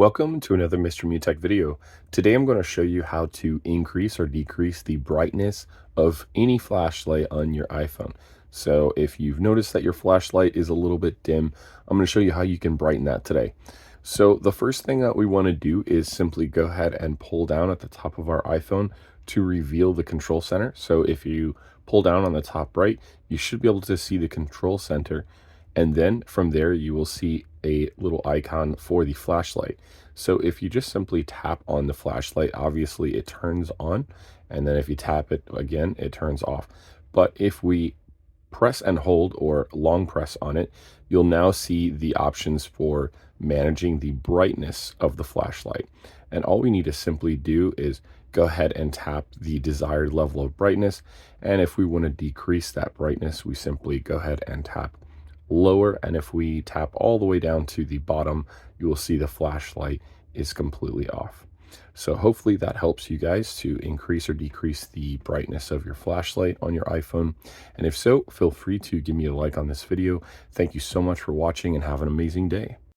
Welcome to another Mr. Mew Tech video. Today I'm going to show you how to increase or decrease the brightness of any flashlight on your iPhone. So if you've noticed that your flashlight is a little bit dim, I'm going to show you how you can brighten that today. So the first thing that we want to do is simply go ahead and pull down at the top of our iPhone to reveal the control center. So if you pull down on the top right, you should be able to see the control center, and then from there you will see a little icon for the flashlight. So if you just simply tap on the flashlight, obviously it turns on, and then if you tap it again, it turns off. But if we press and hold or long press on it, you'll now see the options for managing the brightness of the flashlight. And all we need to simply do is go ahead and tap the desired level of brightness. And if we want to decrease that brightness, we simply go ahead and tap lower. And if we tap all the way down to the bottom, you will see the flashlight is completely off. So hopefully that helps you guys to increase or decrease the brightness of your flashlight on your iPhone. And if so, feel free to give me a like on this video. Thank you so much for watching and have an amazing day.